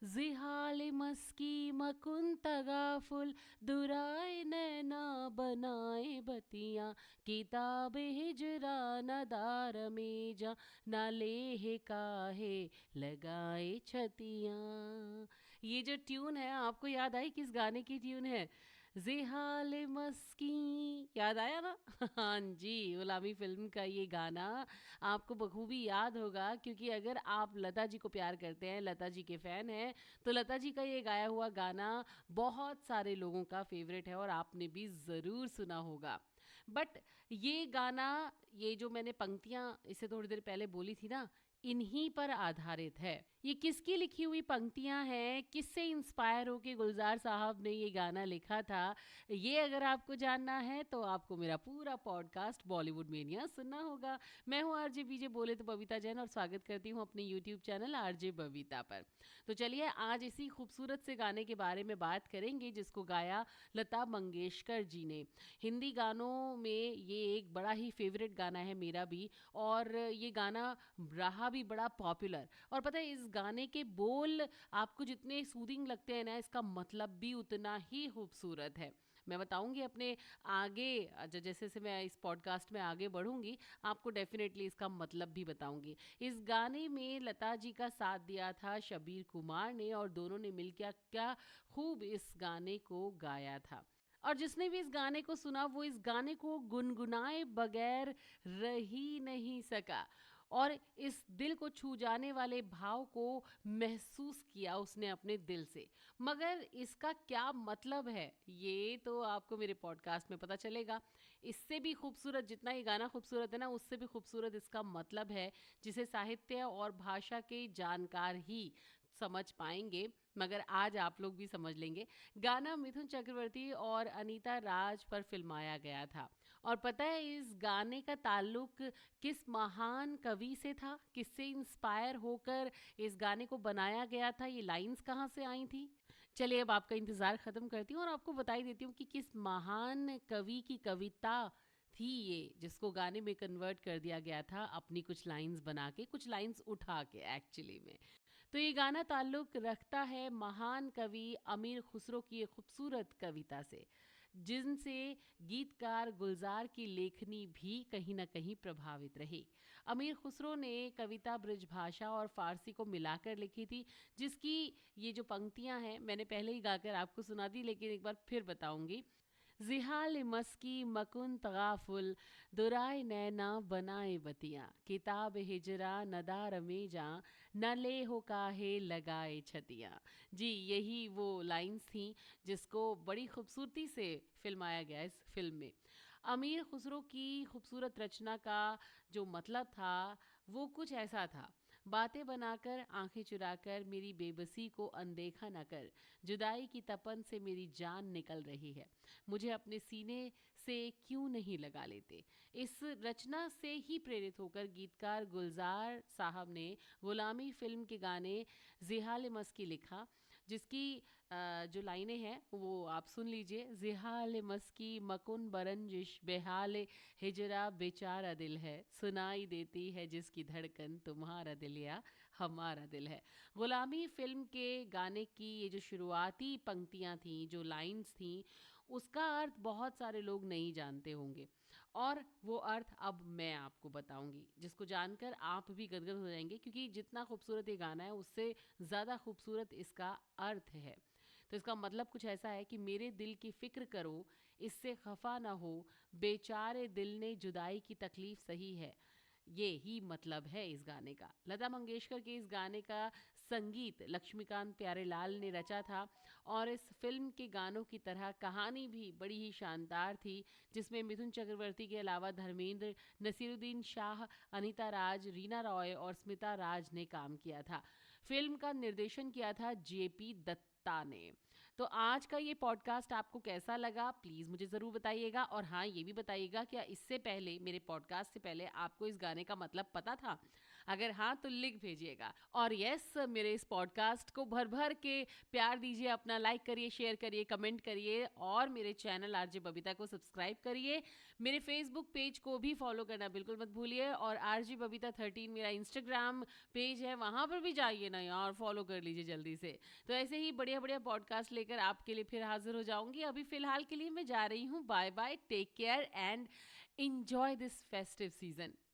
जिहाल मस्की मकुन तगाफुल दुराए नैना बनाए बतियाँ किताब हिजरा नदार में जा ना लेहे काहे लगाए छतियाँ। ये जो ट्यून है आपको याद आई किस गाने की ट्यून है? जिहाल मस्की, याद आया ना? हाँ जी, गुलामी फिल्म का ये गाना आपको बखूबी याद होगा, क्योंकि अगर आप लता जी को प्यार करते हैं, लता जी के फैन हैं, तो लता जी का ये गाया हुआ गाना बहुत सारे लोगों का फेवरेट है और आपने भी ज़रूर सुना होगा। बट ये गाना, ये जो मैंने पंक्तियां इससे थोड़ी देर पहले बोली थी ना, इन्हीं पर आधारित है। ये किसकी लिखी हुई पंक्तियां हैं, किससे इंस्पायर होके गुलजार साहब ने ये गाना लिखा था, ये अगर आपको जानना है तो आपको मेरा पूरा पॉडकास्ट बॉलीवुड मेनिया सुनना होगा। मैं हूँ आरजे बीजे बोले तो बबीता जैन और स्वागत करती हूँ अपने यूट्यूब चैनल आरजे बबीता पर। तो चलिए आज इसी खूबसूरत से गाने के बारे में बात करेंगे जिसको गाया लता मंगेशकर जी ने। हिंदी गानों में ये एक बड़ा ही फेवरेट गाना है मेरा भी, और ये गाना रहा भी बड़ा पॉपुलर। और पता है इस गाने के बोल आपको जितने सूदिंग लगते हैं ना, इसका मतलब भी उतना ही खूबसूरत है। मैं बताऊंगी अपने आगे, जैसे जैसे मैं इस पॉडकास्ट में आगे बढ़ूंगी आपको डेफिनेटली इसका मतलब भी बताऊंगी। इस गाने में लता जी का साथ दिया था शबीर कुमार ने, और दोनों ने मिलकर क्या खूब इस गाने को गाया था। और जिसने भी इस गाने को सुना वो इस गाने को गुनगुनाए बगैर रह ही नहीं सका, और इस दिल को छू जाने वाले भाव को महसूस किया उसने अपने दिल से। मगर इसका क्या मतलब है ये तो आपको मेरे पॉडकास्ट में पता चलेगा। इससे भी खूबसूरत, जितना ये गाना खूबसूरत है ना, उससे भी खूबसूरत इसका मतलब है, जिसे साहित्य और भाषा के जानकार ही समझ पाएंगे, मगर आज आप लोग भी समझ लेंगे। गाना मिथुन चक्रवर्ती और अनीता राज पर फिल्माया गया था। और पता है इस गाने का ताल्लुक किस महान कवि से था, किससे इंस्पायर होकर इस गाने को बनाया गया था, ये लाइंस कहाँ से आई थी? चलिए अब आपका इंतज़ार ख़त्म करती हूँ और आपको बताई देती हूँ कि किस महान कवि की कविता थी ये, जिसको गाने में कन्वर्ट कर दिया गया था अपनी कुछ लाइंस बना के, कुछ लाइंस उठा के एक्चुअली में। तो ये गाना ताल्लुक रखता है महान कवि अमीर खुसरो की एक खूबसूरत कविता से, जिनसे गीतकार गुलजार की लेखनी भी कहीं ना कहीं प्रभावित रही। अमीर खुसरो ने कविता ब्रजभाषा और फारसी को मिलाकर लिखी थी, जिसकी ये जो पंक्तियां हैं मैंने पहले ही गाकर आपको सुना दी, लेकिन एक बार फिर बताऊंगी। जिहाल मस्की मकुन तगाफुल दुराए नैना बनाए बतियाँ किताब हिजरा नदार में जा न ले हो काहे लगाए छतियाँ। जी यही वो लाइंस थी जिसको बड़ी खूबसूरती से फिल्माया गया इस फिल्म में। अमीर खुसरो की खूबसूरत रचना का जो मतलब था वो कुछ ऐसा था। बातें बनाकर आंखें चुराकर मेरी बेबसी को अनदेखा न कर, जुदाई की तपन से मेरी जान निकल रही है, मुझे अपने सीने से क्यों नहीं लगा लेते। इस रचना से ही प्रेरित होकर गीतकार गुलजार साहब ने गुलामी फिल्म के गाने जिहाल मस्की लिखा, जिसकी जो लाइनें हैं वो आप सुन लीजिए। जिहाल मस्की मकुन बरंजिश बेहाल हिजरा बेचारा दिल है, सुनाई देती है जिसकी धड़कन तुम्हारा दिल या हमारा दिल है। गुलामी फिल्म के गाने की ये जो शुरुआती पंक्तियां थीं, जो लाइंस थीं, उसका अर्थ बहुत सारे लोग नहीं जानते होंगे, और वो अर्थ अब मैं आपको बताऊंगी, जिसको जानकर आप भी गदगद हो जाएंगे, क्योंकि जितना खूबसूरत ये गाना है उससे ज़्यादा खूबसूरत इसका अर्थ है। तो इसका मतलब कुछ ऐसा है कि मेरे दिल की फिक्र करो, इससे खफा ना हो, बेचारे दिल ने जुदाई की तकलीफ सही है। ये ही मतलब है इस गाने का। लता मंगेशकर के इस गाने का संगीत लक्ष्मीकांत प्यारेलाल ने रचा था, और इस फिल्म के गानों की तरह कहानी भी बड़ी ही शानदार थी, जिसमें मिथुन चक्रवर्ती के अलावा धर्मेंद्र, नसीरुद्दीन शाह, अनीता राज, रीना रॉय और स्मिता राज ने काम किया था। फिल्म का निर्देशन किया था जेपी दत्ता ने। तो आज का ये पॉडकास्ट आपको कैसा लगा प्लीज़ मुझे ज़रूर बताइएगा, और हाँ ये भी बताइएगा क्या इससे पहले, मेरे पॉडकास्ट से पहले, आपको इस गाने का मतलब पता था? अगर हाँ तो लिख भेजिएगा। और यस, मेरे इस पॉडकास्ट को भर भर के प्यार दीजिए, अपना लाइक करिए, शेयर करिए, कमेंट करिए और मेरे चैनल आरजे बबीता को सब्सक्राइब करिए। मेरे फेसबुक पेज को भी फॉलो करना बिल्कुल मत भूलिए और आरजे बबीता 13 मेरा इंस्टाग्राम पेज है, वहाँ पर भी जाइए ना यार, फॉलो कर लीजिए जल्दी से। तो ऐसे ही बढ़िया बढ़िया पॉडकास्ट लेकर आपके लिए फिर हाजिर हो जाऊंगी। अभी फिलहाल के लिए मैं जा रही हूँ, bye bye, take care and enjoy this festive season.